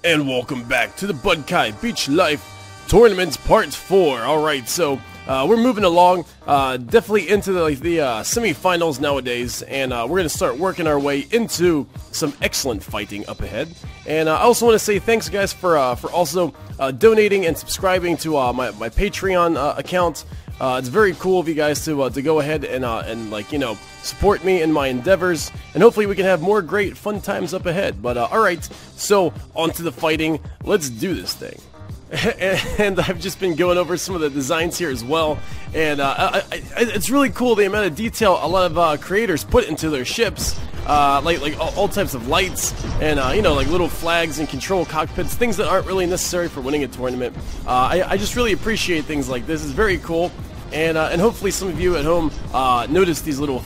And welcome back to the Budkai Beach Life Tournaments Part 4. Alright, so we're moving along, definitely into the semi-finals nowadays, and we're going to start working our way into some excellent fighting up ahead. And I also want to say thanks, guys, for also donating and subscribing to my Patreon account. It's very cool of you guys to go ahead and like, you know, support me in my endeavors, and hopefully we can have more great fun times up ahead. But alright, so on to the fighting. Let's do this thing. And I've just been going over some of the designs here as well, and it's really cool the amount of detail a lot of creators put into their ships, like all types of lights, and you know, like little flags and control cockpits, things that aren't really necessary for winning a tournament. I just really appreciate things like this. It's very cool, and hopefully some of you at home notice these little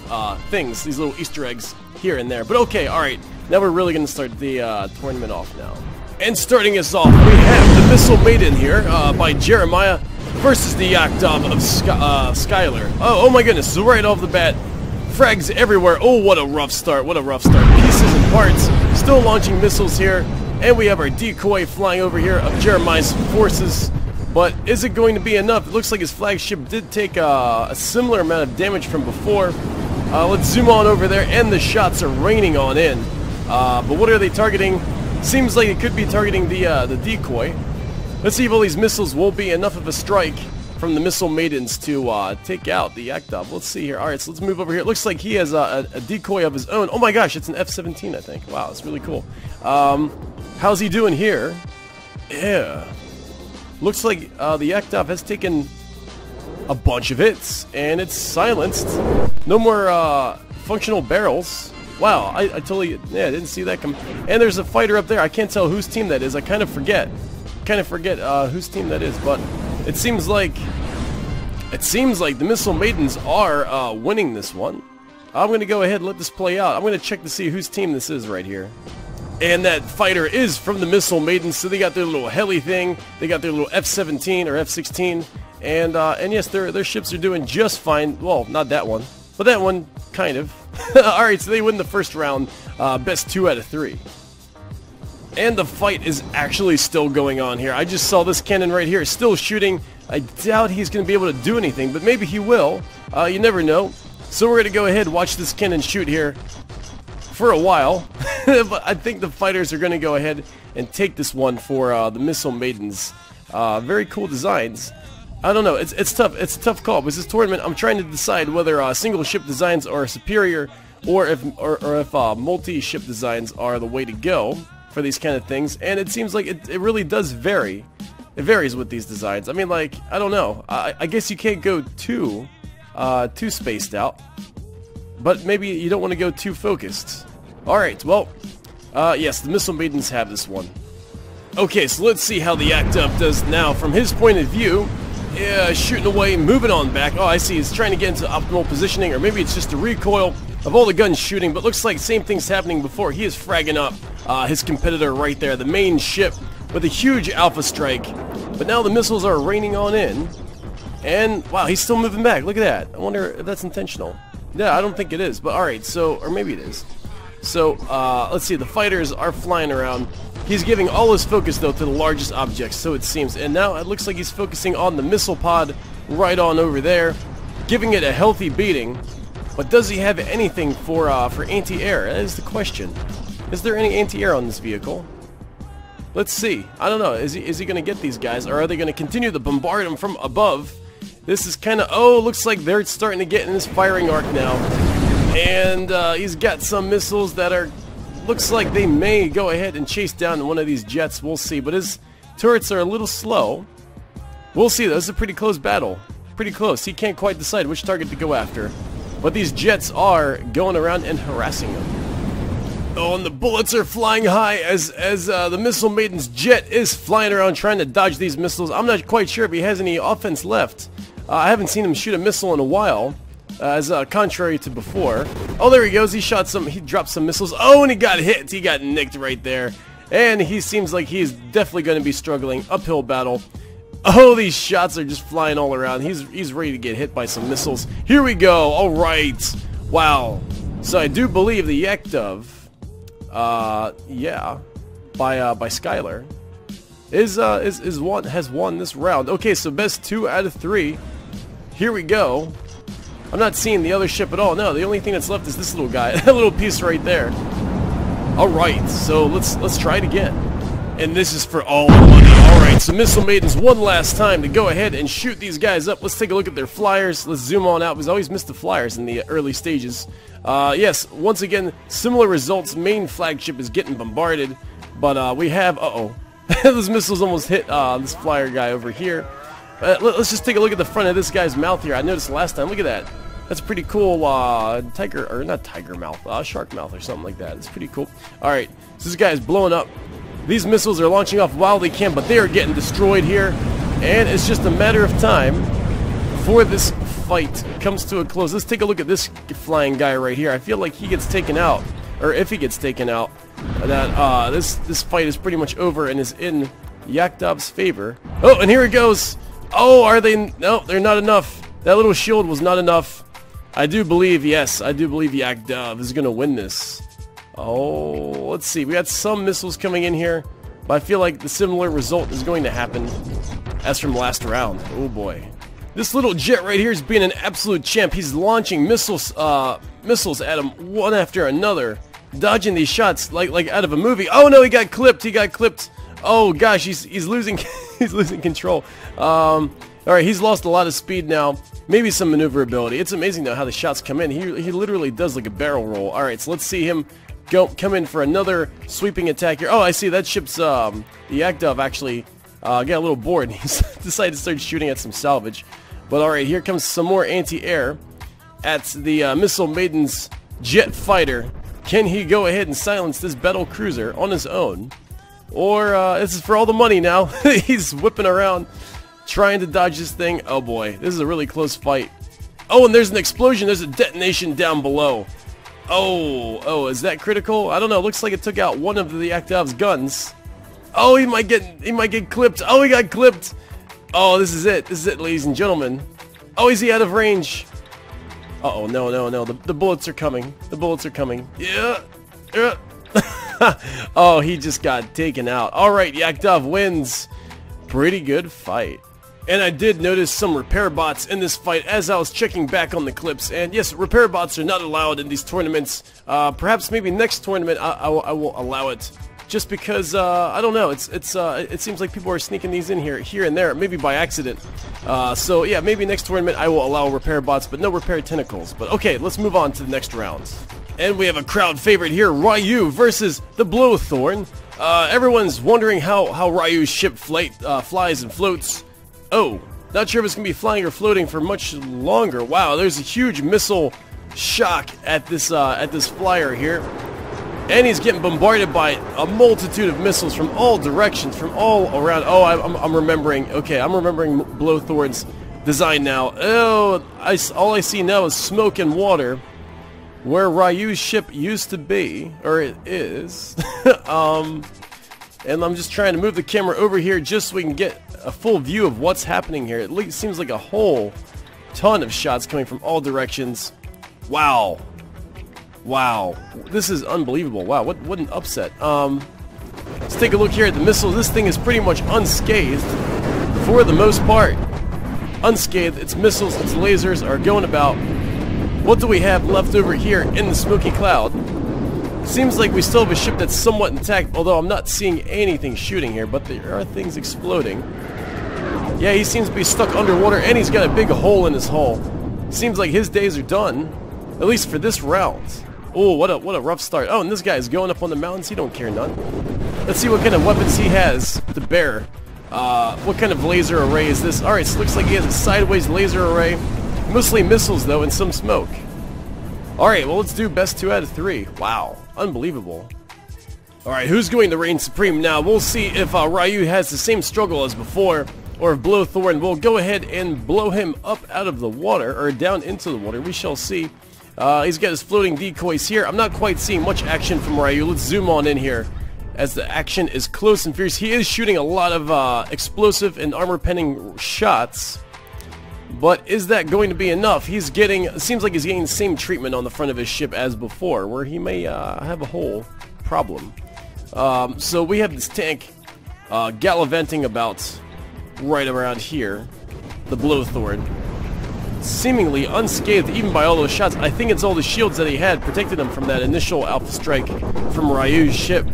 things, these little Easter eggs here and there. But okay, alright, now we're really going to start the tournament off now. And starting us off, we have the Missile Maiden here by Jeremiah versus the Yakdov of Skylar. Oh my goodness, so right off the bat, frags everywhere. Oh, what a rough start, what a rough start. Pieces and parts, still launching missiles here. And we have our decoy flying over here of Jeremiah's forces. But is it going to be enough? It looks like his flagship did take a similar amount of damage from before. Let's zoom on over there, and the shots are raining on in. But what are they targeting? Seems like it could be targeting the decoy. Let's see if all these missiles will be enough of a strike from the Missile Maidens to take out the Yakdov. Let's see here. Alright, so let's move over here. It looks like he has a decoy of his own. Oh my gosh, it's an F-17, I think. Wow, it's really cool. How's he doing here? Yeah. Looks like the Yakdov has taken a bunch of hits, and it's silenced. No more functional barrels. Wow, I totally, yeah, didn't see that come. And there's a fighter up there. I can't tell whose team that is. I kind of forget whose team that is. But it seems like the Missile Maidens are winning this one. I'm gonna go ahead and let this play out. I'm gonna check to see whose team this is right here. And that fighter is from the Missile Maidens. So they got their little heli thing. They got their little F-17 or F-16, and yes, their ships are doing just fine. Well, not that one, but that one kind of. Alright, so they win the first round, best 2 out of 3. And the fight is actually still going on here. I just saw this cannon right here still shooting. I doubt he's going to be able to do anything, but maybe he will. You never know. So we're going to go ahead and watch this cannon shoot here for a while. But I think the fighters are going to go ahead and take this one for the Missile Maidens. Very cool designs. I don't know, it's tough. It's a tough call. With this tournament, I'm trying to decide whether single ship designs are superior, or if multi-ship designs are the way to go for these kind of things. And it seems like it really does vary. It varies with these designs. I mean, like, I don't know. I guess you can't go too spaced out, but maybe you don't want to go too focused. All right, well, yes, the Missile Maidens have this one. Okay, so let's see how the Yakdov does now from his point of view. Yeah, shooting away, moving on back. Oh, I see, he's trying to get into optimal positioning, or maybe it's just a recoil of all the guns shooting, but looks like same thing's happening before. He is fragging up his competitor right there, the main ship, with a huge alpha strike. But now the missiles are raining on in, and wow, he's still moving back. Look at that. I wonder if that's intentional. Yeah, I don't think it is, but alright, so, or maybe it is. So, let's see, the fighters are flying around. He's giving all his focus, though, to the largest objects, so it seems. And now it looks like he's focusing on the missile pod right on over there, giving it a healthy beating. But does he have anything for anti-air? That is the question. Is there any anti-air on this vehicle? Let's see. I don't know. Is he going to get these guys, or are they going to continue to bombard him from above? This is kind of... Oh, looks like they're starting to get in his firing arc now. And he's got some missiles that are... Looks like they may go ahead and chase down one of these jets. We'll see. But his turrets are a little slow. We'll see. This is a pretty close battle. Pretty close. He can't quite decide which target to go after. But these jets are going around and harassing him. Oh, and the bullets are flying high as the Missile Maiden's jet is flying around trying to dodge these missiles. I'm not quite sure if he has any offense left. I haven't seen him shoot a missile in a while. As contrary to before. Oh, there he goes. He dropped some missiles. Oh, and he got hit. He got nicked right there. And he seems like he's definitely going to be struggling. Uphill battle. Oh, these shots are just flying all around. He's ready to get hit by some missiles. Here we go. All right. Wow. So I do believe the Yakdov, yeah. by Skylar has won this round. Okay, so best 2 out of 3. Here we go. I'm not seeing the other ship at all. No, the only thing that's left is this little guy, that little piece right there. All right, so let's try it again. And this is for all the money. All right, so Missile Maidens one last time to go ahead and shoot these guys up. Let's take a look at their flyers. Let's zoom on out. We've always missed the flyers in the early stages. Yes, once again, similar results. Main flagship is getting bombarded, but we have those missiles almost hit this flyer guy over here. Let's just take a look at the front of this guy's mouth here. I noticed last time. Look at that. That's pretty cool. Tiger, or not tiger mouth, shark mouth or something like that. It's pretty cool. All right, so this guy is blowing up. These missiles are launching off while they can, but they are getting destroyed here. And it's just a matter of time before this fight comes to a close. Let's take a look at this flying guy right here. I feel like he gets taken out, or if he gets taken out, that this fight is pretty much over and is in Yakdov's favor. Oh, and here it goes. Oh, are they? No, they're not enough. That little shield was not enough. I do believe, yes, I do believe Yakdov is going to win this. Oh, let's see. We got some missiles coming in here, but I feel like the similar result is going to happen as from last round. Oh boy. This little jet right here is being an absolute champ. He's launching missiles at him one after another, dodging these shots like out of a movie. Oh no, he got clipped. He got clipped. Oh gosh, he's losing he's losing control. All right, he's lost a lot of speed now. Maybe some maneuverability. It's amazing though how the shots come in. He literally does like a barrel roll. All right, so let's see him come in for another sweeping attack here. Oh, I see that ship's the Yakdov actually got a little bored. He decided to start shooting at some salvage. But all right, here comes some more anti-air at the Missile Maiden's jet fighter. Can he go ahead and silence this battle cruiser on his own? Or this is for all the money now. He's whipping around trying to dodge this thing. Oh boy, this is a really close fight. Oh, and there's an explosion. There's a detonation down below. Oh, is that critical? I don't know. Looks like it took out one of the Yakdov's guns. Oh, he might get clipped. Oh, he got clipped. Oh, this is it. This is it, ladies and gentlemen. Oh, is he out of range? Uh-oh, no. The bullets are coming. The bullets are coming. Yeah. Oh, he just got taken out. All right, Yakdov wins. Pretty good fight. And I did notice some repair bots in this fight as I was checking back on the clips. And yes, repair bots are not allowed in these tournaments. Perhaps maybe next tournament I will allow it. Just because, I don't know, it seems like people are sneaking these in here and there, maybe by accident. So yeah, maybe next tournament I will allow repair bots, but no repair tentacles. But okay, let's move on to the next round. And we have a crowd favorite here, Ryu versus the Blowthorn. Everyone's wondering how Ryu's ship flies and floats. Oh, not sure if it's going to be flying or floating for much longer. Wow, there's a huge missile shock at this flyer here. And he's getting bombarded by a multitude of missiles from all directions, from all around. Oh, I'm remembering. Okay, I'm remembering Blowthorn's design now. Oh, all I see now is smoke and water. Where Ryu's ship used to be, or it is. And I'm just trying to move the camera over here just so we can get a full view of what's happening here. It seems like a whole ton of shots coming from all directions. Wow. Wow. This is unbelievable. Wow, what an upset. Let's take a look here at the missiles. This thing is pretty much unscathed for the most part. Unscathed. Its missiles, its lasers are going about. What do we have left over here in the smoky cloud? Seems like we still have a ship that's somewhat intact, although I'm not seeing anything shooting here, but there are things exploding. Yeah, he seems to be stuck underwater, and he's got a big hole in his hull. Seems like his days are done, at least for this round. Oh, what a rough start. Oh, and this guy is going up on the mountains. He don't care none. Let's see what kind of weapons he has to bear. What kind of laser array is this? Alright, so it looks like he has a sideways laser array. Mostly missiles, though, and some smoke. Alright, well, let's do best 2 out of 3. Wow. Unbelievable. Alright, who's going to reign supreme now? We'll see if Ryu has the same struggle as before, or if Blowthorn will go ahead and blow him up out of the water, or down into the water. We shall see. He's got his floating decoys here. I'm not quite seeing much action from Ryu. Let's zoom on in here, as the action is close and fierce. He is shooting a lot of explosive and armor-penning shots. But is that going to be enough? Seems like he's getting the same treatment on the front of his ship as before, where he may have a whole problem. So we have this tank gallivanting about right around here. The Blowthorn. Seemingly unscathed even by all those shots. I think it's all the shields that he had protected him from that initial alpha strike from Ryu's ship.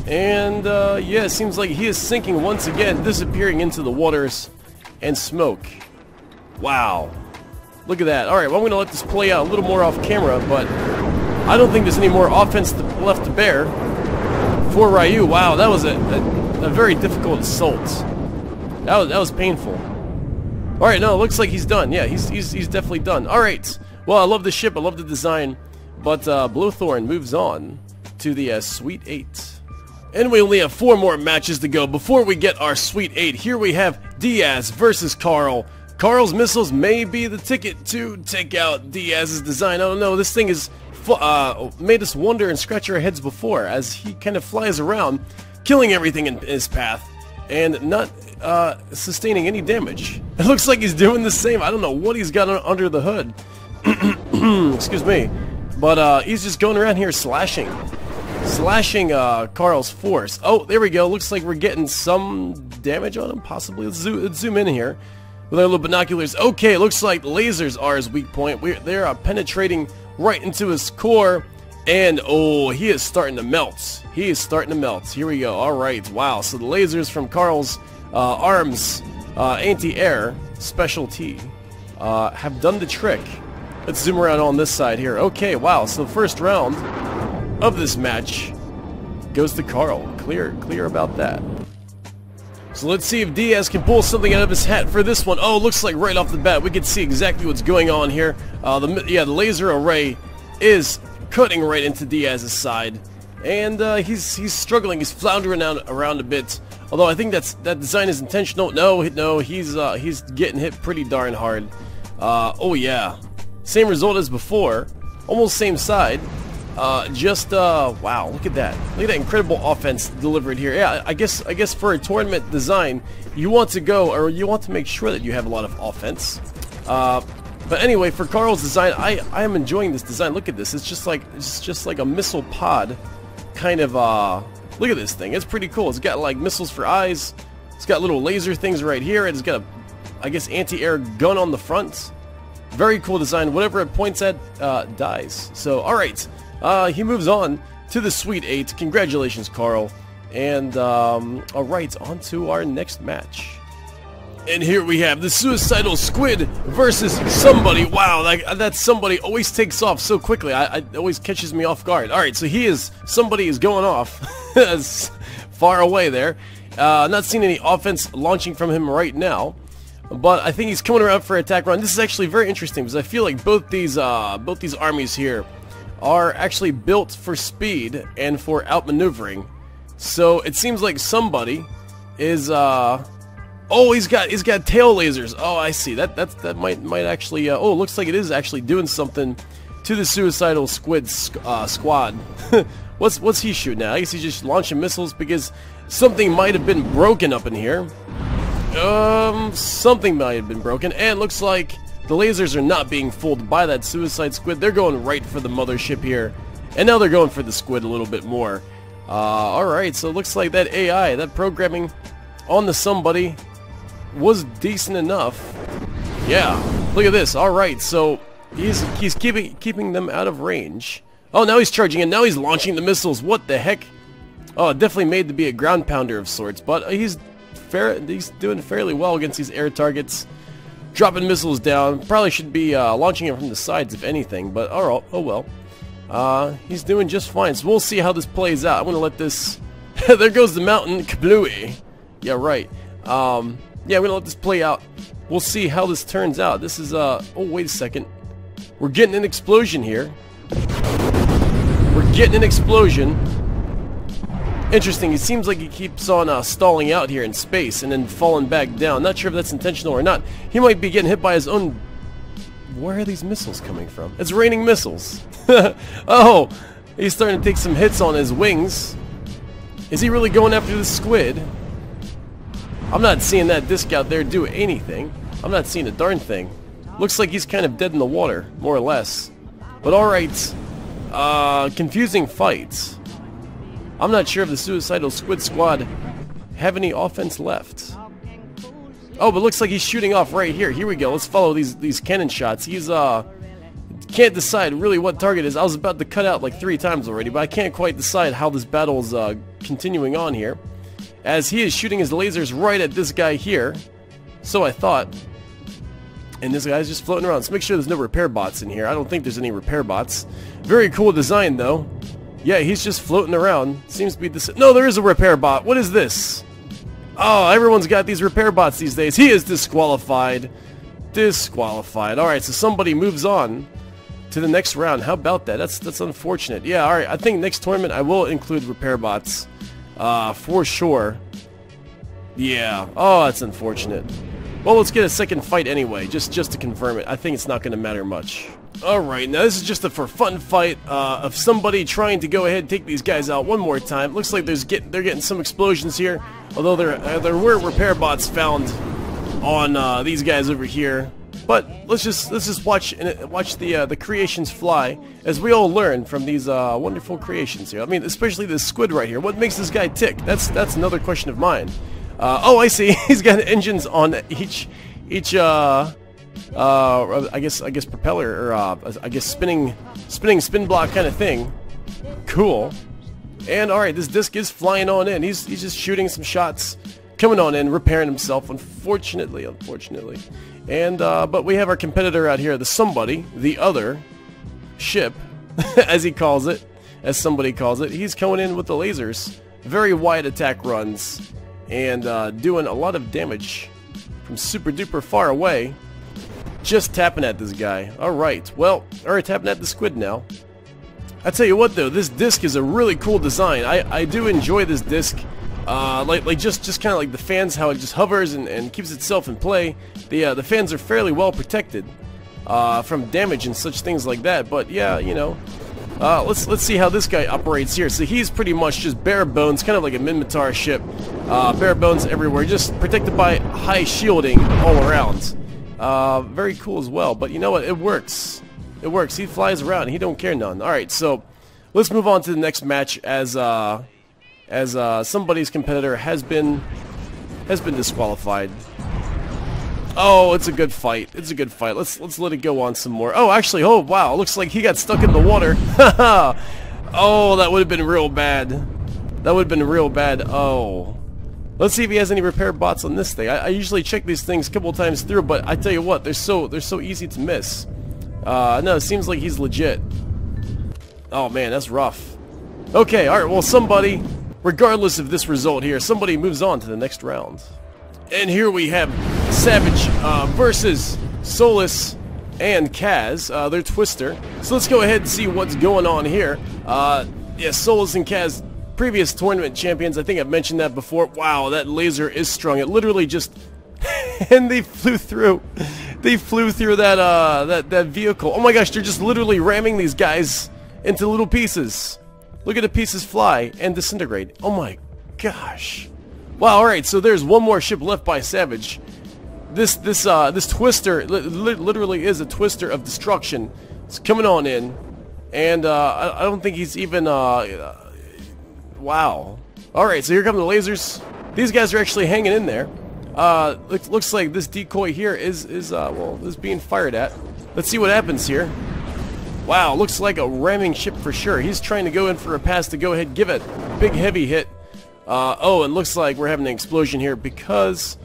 And yeah, it seems like he is sinking once again, disappearing into the waters and smoke. Wow. Look at that. Alright, well, I'm going to let this play out a little more off camera, but I don't think there's any more offense left to bear for Ryu. Wow, that was a very difficult assault. That was painful. Alright, no, it looks like he's done. Yeah, he's definitely done. Alright, well, I love the ship, I love the design, but Blowthorn moves on to the Sweet 8. And we only have 4 more matches to go before we get our Sweet 8. Here we have Diaz versus Carl. Carl's missiles may be the ticket to take out Diaz's design. I don't know, this thing has made us wonder and scratch our heads before as he kind of flies around, killing everything in his path and not sustaining any damage. It looks like he's doing the same. I don't know what he's got under the hood. Excuse me. But he's just going around here slashing Carl's force. Oh, there we go. Looks like we're getting some damage on him, possibly. Let's zoom in here with our little binoculars. Okay, looks like lasers are his weak point. They're penetrating right into his core. And, oh, he is starting to melt. He is starting to melt. Here we go. Alright, wow. So the lasers from Carl's arms anti-air specialty have done the trick. Let's zoom around on this side here. Okay, wow. So the first round of this match goes to Carl. Clear about that. So let's see if Diaz can pull something out of his hat for this one. Oh, looks like right off the bat we can see exactly what's going on here. The laser array is cutting right into Diaz's side, and he's struggling. He's floundering around a bit. Although I think that design is intentional. No, he's getting hit pretty darn hard. Oh yeah, same result as before, almost same side. Wow, look at that. Look at that incredible offense delivered here. Yeah, I guess for a tournament design, you want to make sure that you have a lot of offense. But anyway, for Carl's design, I am enjoying this design. Look at this. It's just like a missile pod kind of look at this thing. It's pretty cool. It's got like missiles for eyes. It's got little laser things right here. It's got a, I guess, anti-air gun on the front. Very cool design. Whatever it points at dies. So, alright. He moves on to the Sweet 8. Congratulations, Carl. And, alright, on to our next match. And here we have the Suicidal Squid versus somebody. Wow, that somebody always takes off so quickly. It always catches me off guard. Alright, so somebody is going off far away there. Not seeing any offense launching from him right now. But I think he's coming around for an attack run. This is actually very interesting because I feel like both these armies here are actually built for speed and for outmaneuvering. So it seems like somebody is oh, he's got tail lasers. Oh, I see. That might actually oh, it looks like it is actually doing something to the Suicidal Squid squad. What's he shooting at? I guess he's just launching missiles because something might have been broken up in here. Something might have been broken, and looks like the lasers are not being fooled by that Suicide Squid. They're going right for the mothership here, and now they're going for the squid a little bit more. Alright, so it looks like that AI, that programming on the somebody was decent enough. Yeah, look at this. Alright, so he's keeping them out of range. Oh, now he's charging in. Now he's launching the missiles. What the heck? Oh, definitely made to be a ground pounder of sorts, but he's doing fairly well against these air targets. Dropping missiles down. Probably should be launching it from the sides, if anything, but oh well. He's doing just fine, so we'll see how this plays out. I'm gonna let this... There goes the mountain. Kablooey. Yeah, right. Yeah, I'm gonna let this play out. We'll see how this turns out. This is, oh, wait a second. We're getting an explosion here. We're getting an explosion. Interesting. It seems like he keeps on stalling out here in space and then falling back down. Not sure if that's intentional or not. He might be getting hit by his own... Where are these missiles coming from? It's raining missiles. Oh, he's starting to take some hits on his wings. Is he really going after the squid? I'm not seeing that disc out there do anything. I'm not seeing a darn thing. Looks like he's kind of dead in the water, more or less. But alright. Confusing fights. I'm not sure if the Suicidal Squid Squad have any offense left. Oh, but looks like he's shooting off right here. Here we go. Let's follow these cannon shots. He's can't decide really what target is. I was about to cut out like 3 times already, but I can't quite decide how this battle is continuing on here, as he is shooting his lasers right at this guy here. So I thought. And this guy's just floating around. Let's make sure there's no repair bots in here. I don't think there's any repair bots. Very cool design though. Yeah, he's just floating around. Seems to be this. No, there is a repair bot. What is this? Oh, everyone's got these repair bots these days. He is disqualified. Disqualified. Alright, so somebody moves on to the next round. How about that? That's unfortunate. Yeah, alright. I think next tournament I will include repair bots. For sure. Yeah. Oh, that's unfortunate. Well, let's get a second fight anyway, just to confirm it. I think it's not going to matter much. Alright, now this is just a for fun fight of somebody trying to go ahead and take these guys out one more time. Looks like they're getting some explosions here, although there were repair bots found on these guys over here. But let's just watch the creations fly as we all learn from these wonderful creations here. I mean, especially this squid right here. What makes this guy tick? That's another question of mine. Oh, I see. He's got engines on each I guess propeller, or I guess spin block kind of thing. Cool. And alright, this disc is flying on in. He's just shooting some shots, coming on in, repairing himself, unfortunately. And but we have our competitor out here, the other ship, as he calls it, as somebody calls it. He's coming in with the lasers, very wide attack runs, and doing a lot of damage from super duper far away. Just tapping at this guy. Alright, well, alright, tapping at the squid now. I tell you what though, this disc is a really cool design. I do enjoy this disc. Like just kind of like the fans, how it just hovers and keeps itself in play. The fans are fairly well protected from damage and such things like that. But yeah, you know, let's see how this guy operates here. So he's pretty much just bare bones, kind of like a Minmatar ship. Bare bones everywhere, just protected by high shielding all around. Very cool as well, but you know what, it works. It works. He flies around, he don't care none. Alright, so let's move on to the next match as somebody's competitor has been disqualified. Oh, it's a good fight. It's a good fight. Let's let it go on some more. Oh, actually, oh wow, looks like he got stuck in the water. Oh, that would have been real bad. That would have been real bad. Oh. Let's see if he has any repair bots on this thing. I usually check these things a couple of times through, but I tell you what, they're so easy to miss. No, it seems like he's legit. Oh man, that's rough. Okay, alright, well somebody, regardless of this result here, somebody moves on to the next round. And here we have Savage versus Solus and Kaz, their Twister. So let's go ahead and see what's going on here. Yeah, Solus and Kaz, previous tournament champions. I think I've mentioned that before. Wow, that laser is strung. It literally just and they flew through that vehicle. Oh my gosh, they're just literally ramming these guys into little pieces. Look at the pieces fly and disintegrate. Oh my gosh. Wow, alright, so there's one more ship left by Savage. This Twister literally is a Twister of destruction. It's coming on in. And I don't think he's even wow. Alright, so here come the lasers. These guys are actually hanging in there. Looks like this decoy here is being fired at. Let's see what happens here. Wow, looks like a ramming ship for sure. He's trying to go in for a pass to go ahead and give it a big heavy hit. Oh, and looks like we're having an explosion here because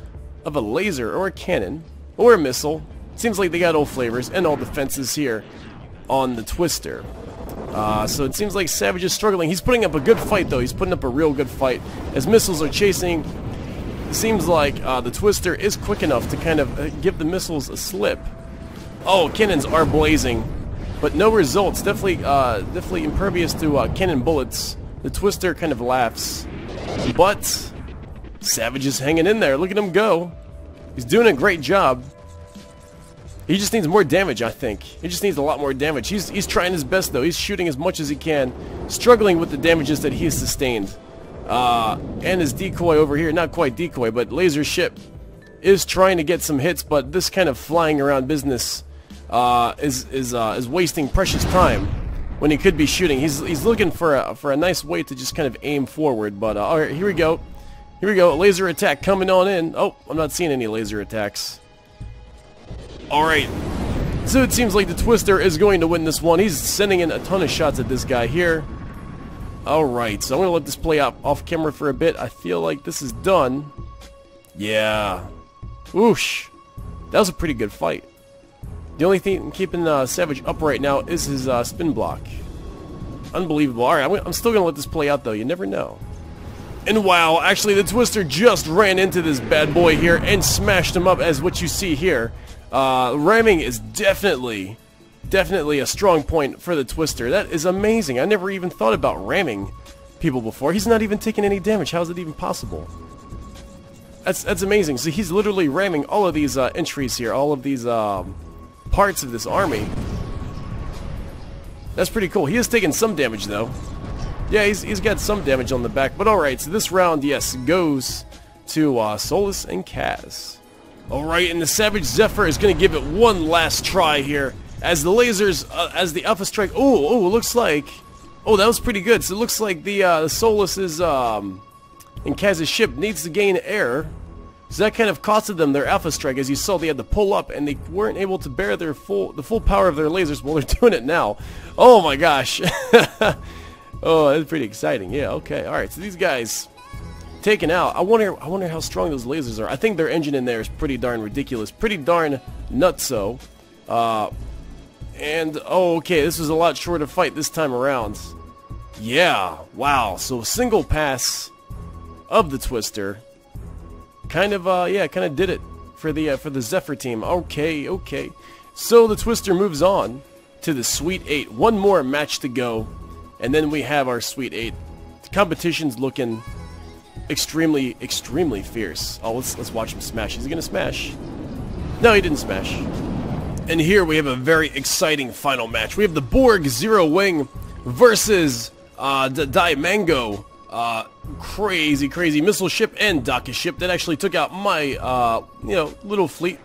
of a laser or a cannon or a missile. Seems like they got all flavors and all defenses here on the Twister. So it seems like Savage is struggling. He's putting up a good fight though. He's putting up a real good fight as missiles are chasing. It seems like the Twister is quick enough to kind of give the missiles a slip. Oh, cannons are blazing, but no results. Definitely impervious to cannon bullets. The Twister kind of laughs, but Savage is hanging in there. Look at him go. He's doing a great job. He just needs more damage, I think. He just needs a lot more damage. He's trying his best though. He's shooting as much as he can, struggling with the damages that he has sustained. And his decoy over here, not quite decoy, but laser ship is trying to get some hits, but this kind of flying around business is wasting precious time. when he could be shooting. He's looking for a nice way to just kind of aim forward. But all right, here we go. Here we go. Laser attack coming on in. Oh, I'm not seeing any laser attacks. All right. So it seems like the Twister is going to win this one. He's sending in a ton of shots at this guy here. All right. So I'm going to let this play out off camera for a bit. I feel like this is done. Yeah. Whoosh. That was a pretty good fight. The only thing keeping Savage up right now is his spin block. Unbelievable. All right. I'm still going to let this play out, though. You never know. And wow, actually the Twister just ran into this bad boy here and smashed him up, as what you see here. Ramming is definitely a strong point for the Twister. That is amazing. I never even thought about ramming people before. He's not even taking any damage. How is it even possible? That's amazing. So he's literally ramming all of these entries here, all of these parts of this army. That's pretty cool. He is taking some damage though. Yeah, he's got some damage on the back, but alright, so this round, yes, goes to Solus and Kaz. Alright, and the Savage Zephyr is going to give it one last try here, as the lasers, as the Alpha Strike, looks like, that was pretty good, so it looks like the Solus's, and Kaz's ship needs to gain air, so that kind of costed them their Alpha Strike. As you saw, they had to pull up, and they weren't able to bear the full power of their lasers. Well, they're doing it now. Oh my gosh. Oh, that's pretty exciting. Yeah, okay. Alright, so these guys taken out. I wonder how strong those lasers are. I think their engine in there is pretty darn ridiculous. Pretty darn nutso. Okay, this was a lot shorter fight this time around. Yeah, wow. So single pass of the Twister. Kind of did it for the Zephyr team. Okay. So the Twister moves on to the Sweet 8. One more match to go. And then we have our Sweet 8. The competition's looking extremely fierce. Oh, let's watch him smash. Is he gonna smash? No, he didn't smash. And here we have a very exciting final match. We have the Borg Zero Wing versus the Daimango crazy missile ship and Daka ship that actually took out my little fleet.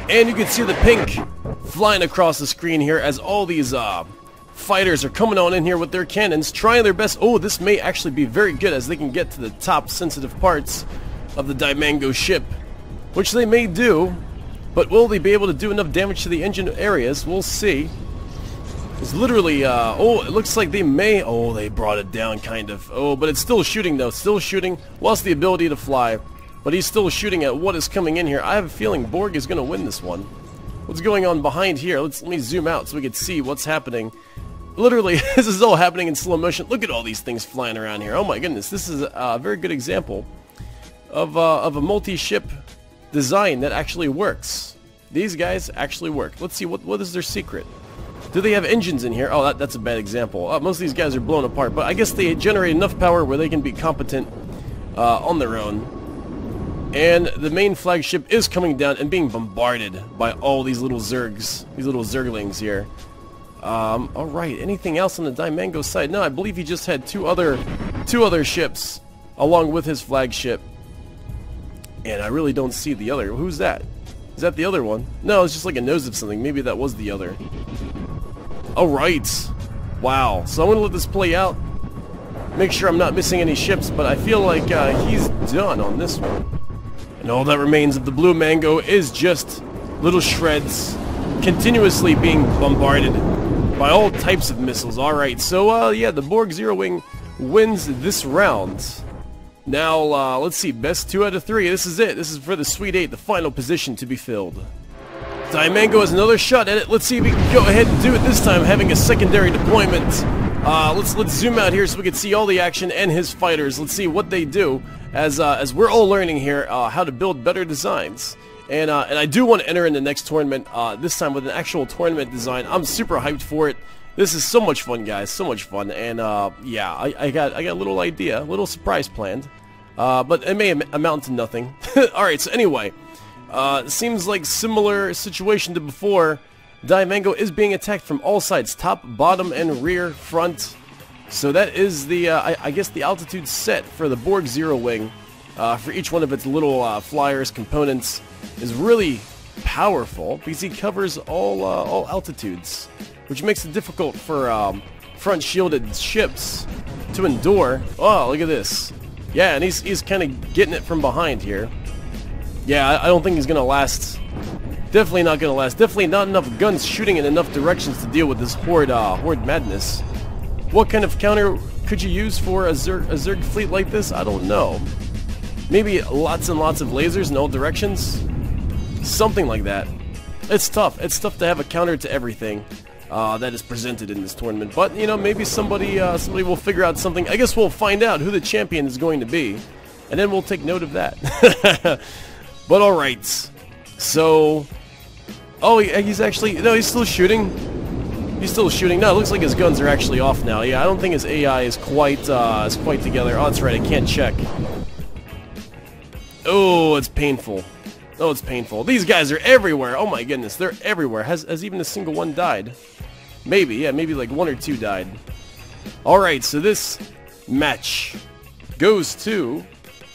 And you can see the pink flying across the screen here as all these fighters are coming on in here with their cannons, trying their best. Oh, this may actually be very good, as they can get to the top sensitive parts of the Daimango ship, which they may do, but will they be able to do enough damage to the engine areas? We'll see. It's literally, it looks like they may, they brought it down kind of. But it's still shooting though, lost the ability to fly, but he's still shooting at what is coming in here. I have a feeling Borg is going to win this one. What's going on behind here? Let me zoom out so we can see what's happening. Literally, this is all happening in slow motion. Look at all these things flying around here. Oh my goodness, this is a very good example of a multi-ship design that actually works. These guys actually work. Let's see, what is their secret? Do they have engines in here? Oh, that's a bad example. Most of these guys are blown apart, but I guess they generate enough power where they can be competent on their own. And the main flagship is coming down and being bombarded by all these little Zergs, these little Zerglings here. Alright, anything else on the Daimango side? No, I believe he just had two other ships along with his flagship. And I really don't see the other. Who's that? Is that the other one? No, it's just like a nose of something. Maybe that was the other. Alright. Wow. So I'm going to let this play out. Make sure I'm not missing any ships, but I feel like he's done on this one. And all that remains of the Blue Mango is just little shreds continuously being bombarded by all types of missiles. Alright, so yeah, the Borg Zero Wing wins this round. Now, let's see, best 2 out of 3. This is it. This is for the Sweet 8, the final position to be filled. Daimango has another shot at it. Let's see if we can go ahead and do it this time, having a secondary deployment. Let's zoom out here so we can see all the action and his fighters. Let's see what they do as we're all learning here how to build better designs. And I do want to enter in the next tournament, this time with an actual tournament design. I'm super hyped for it. This is so much fun, guys, so much fun. And yeah, I got a little idea, a little surprise planned, but it may amount to nothing. Alright, so anyway, seems like similar situation to before. Daimango is being attacked from all sides, top, bottom, and rear, front. So that is the, I guess the altitude set for the Borg Zero Wing, for each one of its little flyers, components, is really powerful because he covers all altitudes, which makes it difficult for front shielded ships to endure. Oh, look at this. Yeah, and he's kind of getting it from behind here. Yeah, I don't think he's gonna last. Definitely not gonna last. Definitely not enough guns shooting in enough directions to deal with this horde madness. What kind of counter could you use for a Zerg fleet like this? I don't know. Maybe lots and lots of lasers in all directions? Something like that. It's tough. It's tough to have a counter to everything that is presented in this tournament. But, you know, maybe somebody will figure out something. I guess we'll find out who the champion is going to be. And then we'll take note of that. But alright. So... Oh, he's actually... No, he's still shooting. He's still shooting. No, it looks like his guns are actually off now. Yeah, I don't think his AI is quite together. Oh, that's right. I can't check. Oh, it's painful. Oh, it's painful. These guys are everywhere. Oh my goodness, they're everywhere. Has even a single one died? Maybe, yeah, maybe like 1 or 2 died. Alright, so this match goes to,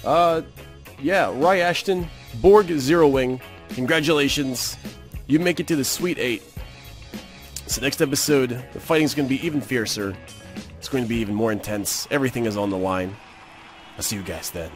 yeah, Rye Ashton, Borg Zero Wing. Congratulations. You make it to the Sweet 8. So next episode, the fighting's going to be even fiercer. It's going to be even more intense. Everything is on the line. I'll see you guys then.